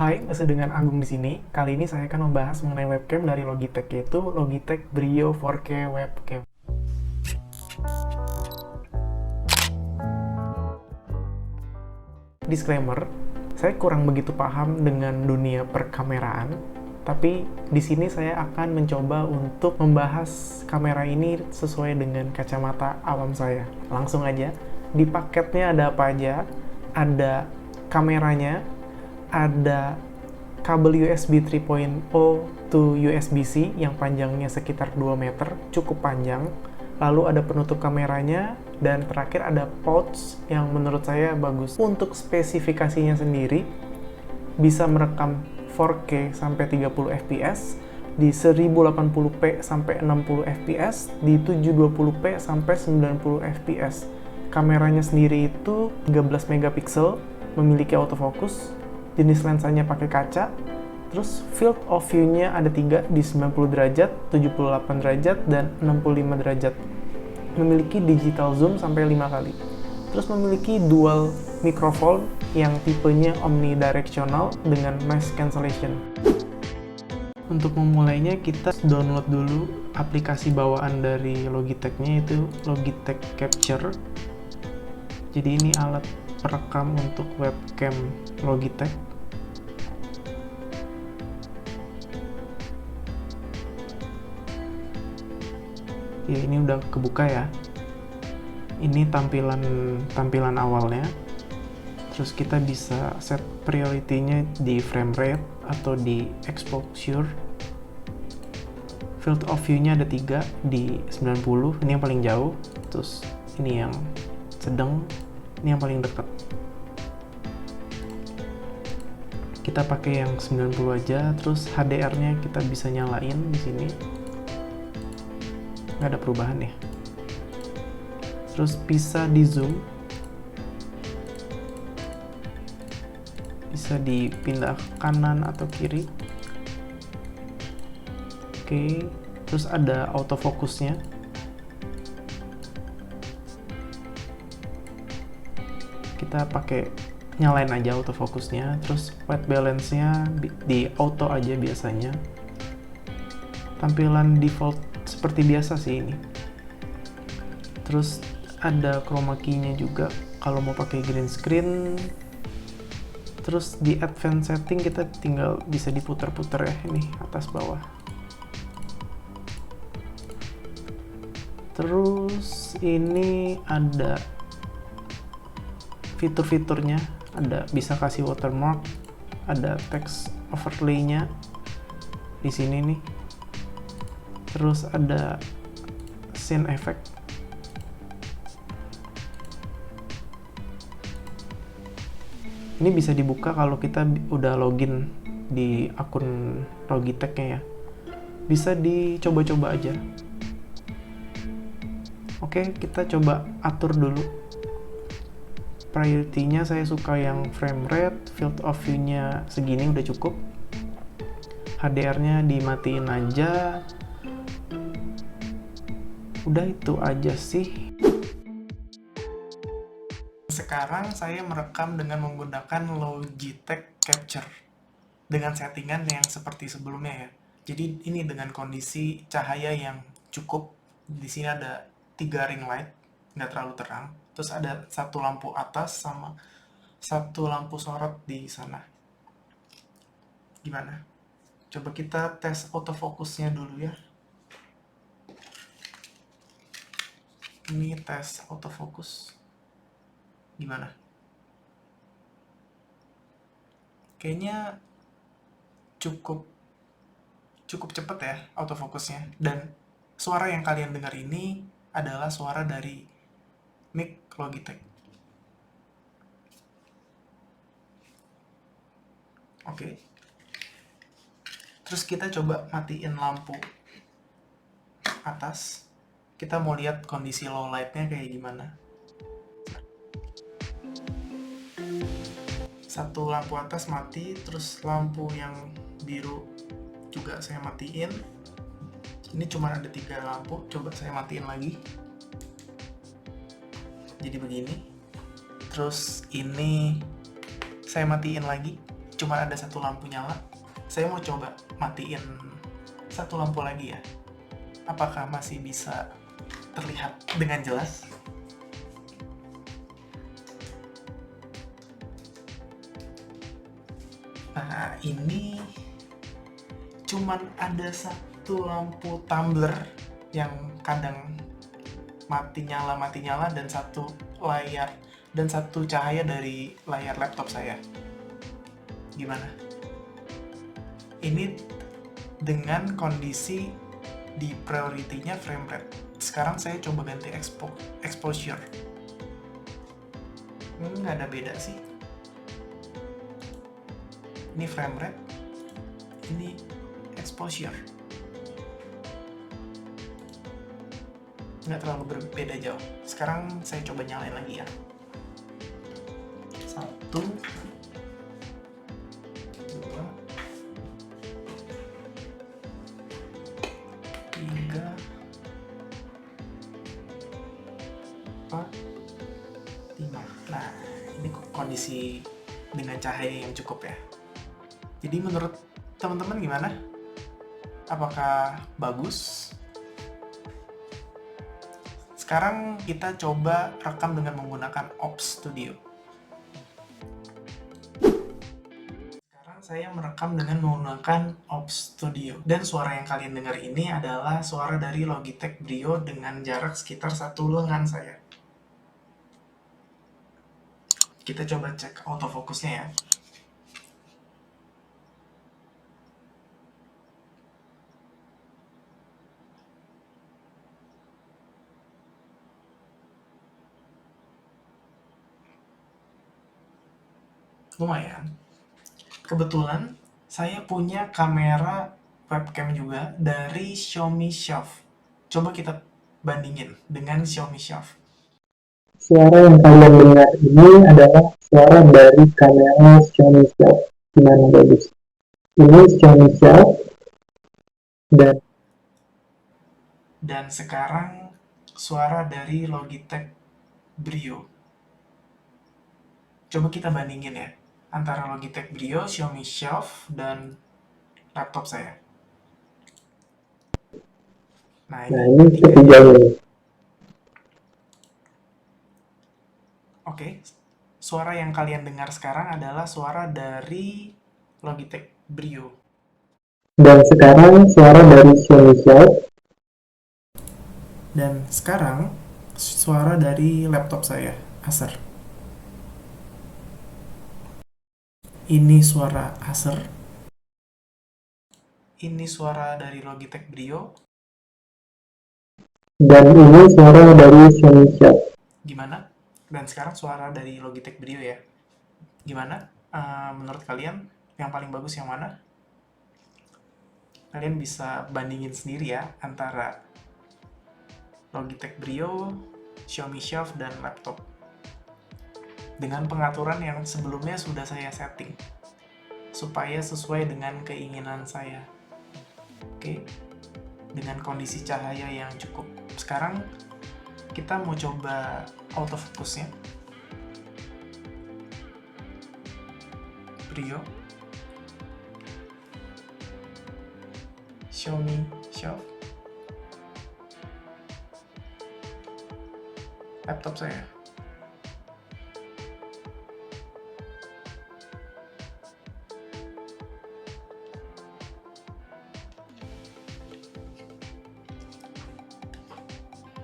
Hai, masih dengan Agung di sini. Kali ini saya akan membahas mengenai webcam dari Logitech, yaitu Logitech Brio 4K Webcam. Disclaimer, saya kurang begitu paham dengan dunia perkameraan, tapi di sini saya akan mencoba untuk membahas kamera ini sesuai dengan kacamata awam saya. Langsung aja, di paketnya ada apa aja? Ada kameranya, ada kabel USB 3.0 to USB-C yang panjangnya sekitar 2 meter, cukup panjang. Lalu ada penutup kameranya, dan terakhir ada pouch yang menurut saya bagus. Untuk spesifikasinya sendiri, bisa merekam 4K sampai 30 fps, di 1080p sampai 60 fps, di 720p sampai 90 fps. Kameranya sendiri itu 13 megapiksel, memiliki autofocus, jenis lensanya pakai kaca, terus field of view-nya ada 3 di 90 derajat, 78 derajat, dan 65 derajat. Memiliki digital zoom sampai 5 kali. Terus memiliki dual microphone yang tipenya omnidirectional dengan noise cancellation. Untuk memulainya kita download dulu aplikasi bawaan dari Logitech-nya, yaitu Logitech Capture. Jadi ini alat perekam untuk webcam Logitech. Ya, ini udah kebuka ya. Ini tampilan awalnya. Terus kita bisa set priority-nya di frame rate atau di exposure. Field of view-nya ada 3 di 90, ini yang paling jauh. Terus ini yang sedang, ini yang paling dekat. Kita pakai yang 90 aja. Terus HDR-nya kita bisa nyalain di sini. Nggak ada perubahan ya. Terus bisa di zoom, bisa dipindah ke kanan atau kiri. Oke, terus ada autofocusnya. Kita pakai nyalain aja autofocusnya. Terus white balance-nya di auto aja biasanya. Tampilan default seperti biasa sih ini. Terus ada chroma key-nya juga kalau mau pakai green screen. Terus di advanced setting kita tinggal bisa diputar-putar ya, ini atas bawah. Terus ini ada fitur-fiturnya, ada bisa kasih watermark, ada text overlay-nya di sini nih. Terus ada scene effect. Ini bisa dibuka kalau kita udah login di akun Logitech-nya ya. Bisa dicoba-coba aja. Oke, kita coba atur dulu. Priority-nya saya suka yang frame rate, field of view-nya segini udah cukup. HDR-nya dimatiin aja. Udah itu aja sih. Sekarang saya merekam dengan menggunakan Logitech Capture dengan settingan yang seperti sebelumnya ya. Jadi ini dengan kondisi cahaya yang cukup. Di sini ada 3 ring light, nggak terlalu terang. Terus ada 1 lampu atas sama 1 lampu sorot di sana. Gimana? Coba kita tes autofocusnya dulu ya. Ini tes autofocus. Gimana? Kayaknya cukup cepet ya autofocusnya. Dan suara yang kalian dengar ini adalah suara dari mic Logitech. Oke. Terus kita coba matiin lampu atas. Kita mau lihat kondisi low light-nya kayak gimana. 1 lampu atas mati, terus lampu yang biru juga saya matiin. Ini cuma ada 3 lampu, coba saya matiin lagi. Jadi begini. Terus ini saya matiin lagi. cuma ada satu lampu nyala. Saya mau coba matiin satu lampu lagi ya. Apakah masih bisa terlihat dengan jelas? Nah, ini cuman ada satu lampu tumbler yang kadang mati nyala, dan satu layar dan satu cahaya dari layar laptop saya. Gimana? Ini dengan kondisi di priority-nya frame rate. Sekarang saya coba ganti exposure. Nggak ada beda sih. Ini frame rate, ini exposure. Nggak terlalu berbeda jauh. Sekarang saya coba nyalain lagi ya. 1, 2, 3, 4, 5. Nah, ini kondisi dengan cahaya yang cukup ya. Jadi menurut teman-teman gimana? Apakah bagus? Sekarang kita coba rekam dengan menggunakan OBS Studio. Sekarang saya merekam dengan menggunakan OBS Studio. Dan suara yang kalian dengar ini adalah suara dari Logitech Brio dengan jarak sekitar 1 lengan saya. Kita coba cek autofocusnya ya. Lumayan. Kebetulan saya punya kamera webcam juga dari Xiaomi Shelf. Coba kita bandingin dengan Xiaomi Shelf. Suara yang kalian dengar ini adalah suara dari kamera Xiaomi Shelf. Gimana bagus? Ini Xiaomi Shelf dan sekarang suara dari Logitech Brio. Coba kita bandingin ya antara Logitech Brio, Xiaomi Shelf, dan laptop saya. Nah, ini ketiganya. Oke, suara yang kalian dengar sekarang adalah suara dari Logitech Brio. Dan sekarang suara dari Xiaomi Shelf. Dan sekarang suara dari laptop saya, Acer. Ini suara Acer. Ini suara dari Logitech Brio. Dan ini suara dari Xiaomi Shelf. Gimana? Dan sekarang suara dari Logitech Brio ya. Gimana? Menurut kalian yang paling bagus yang mana? Kalian bisa bandingin sendiri ya antara Logitech Brio, Xiaomi Shelf, dan laptop. Dengan pengaturan yang sebelumnya sudah saya setting supaya sesuai dengan keinginan saya. Oke, dengan kondisi cahaya yang cukup. Sekarang kita mau coba autofocusnya. Brio, Xiaomi Shelf, laptop saya.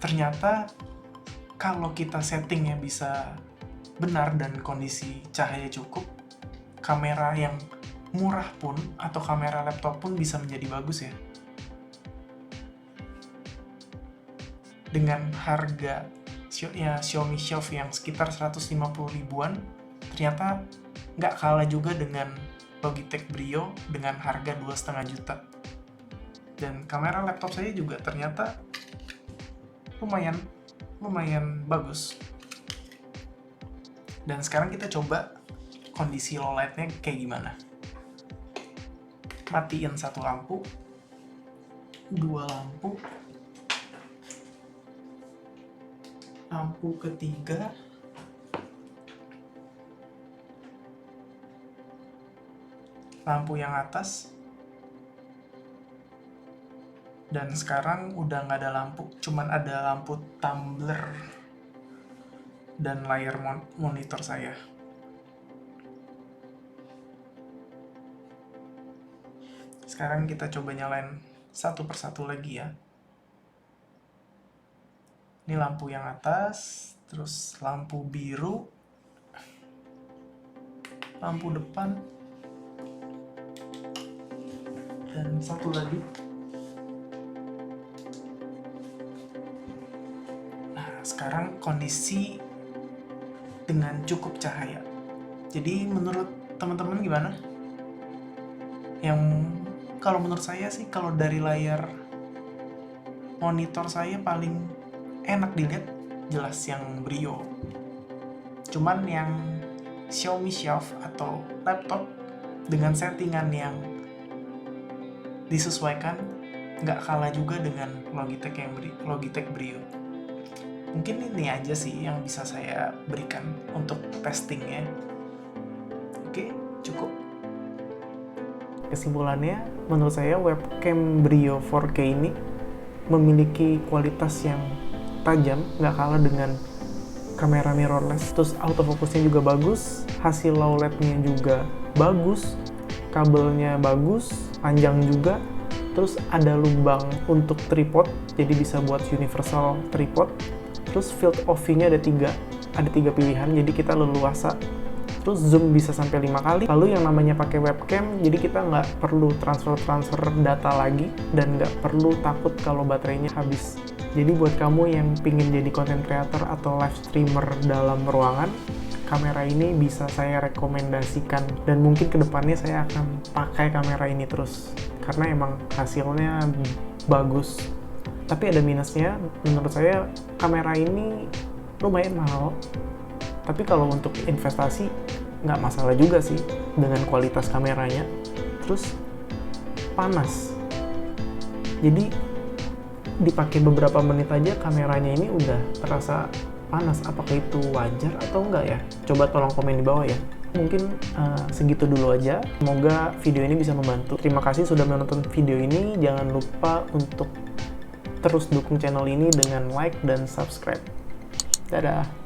Ternyata kalau kita settingnya bisa benar dan kondisi cahaya cukup, kamera yang murah pun atau kamera laptop pun bisa menjadi bagus ya. Dengan harga Xiaomi Shelf yang sekitar 150 ribuan, ternyata nggak kalah juga dengan Logitech Brio dengan harga 2,5 juta. Dan kamera laptop saya juga ternyata lumayan bagus. Dan sekarang kita coba kondisi low light-nya kayak gimana. Matiin satu lampu, 2 lampu, lampu ketiga, lampu yang atas. Dan sekarang udah nggak ada lampu, cuman ada lampu tumbler dan layar monitor saya. Sekarang kita coba nyalain satu persatu lagi ya. Ini lampu yang atas, terus lampu biru, lampu depan, dan satu lagi. Sekarang kondisi dengan cukup cahaya. Jadi menurut teman-teman gimana? Kalau menurut saya sih, kalau dari layar monitor saya paling enak dilihat jelas yang Brio. Cuman yang Xiaomi Shelf atau laptop dengan settingan yang disesuaikan nggak kalah juga dengan Logitech Brio. Mungkin ini aja sih yang bisa saya berikan untuk testingnya. Oke, cukup. Kesimpulannya, menurut saya webcam Brio 4K ini memiliki kualitas yang tajam, nggak kalah dengan kamera mirrorless. Terus autofocusnya juga bagus, hasil low LED-nya juga bagus, kabelnya bagus, panjang juga. Terus ada lubang untuk tripod, jadi bisa buat universal tripod. Terus field of view-nya ada tiga pilihan, jadi kita leluasa. Terus zoom bisa sampai 5 kali. Lalu yang namanya pakai webcam, jadi kita nggak perlu transfer data lagi dan nggak perlu takut kalau baterainya habis. Jadi buat kamu yang pingin jadi content creator atau live streamer dalam ruangan, kamera ini bisa saya rekomendasikan, dan mungkin kedepannya saya akan pakai kamera ini terus karena emang hasilnya bagus. Tapi ada minusnya, menurut saya kamera ini lumayan mahal. Tapi kalau untuk investasi nggak masalah juga sih dengan kualitas kameranya. Terus panas, jadi dipakai beberapa menit aja kameranya ini udah terasa panas. Apakah itu wajar atau enggak ya? Coba tolong komen di bawah ya. Mungkin segitu dulu aja. Semoga video ini bisa membantu. Terima kasih sudah menonton video ini. Jangan lupa untuk terus dukung channel ini dengan like dan subscribe. Dadah!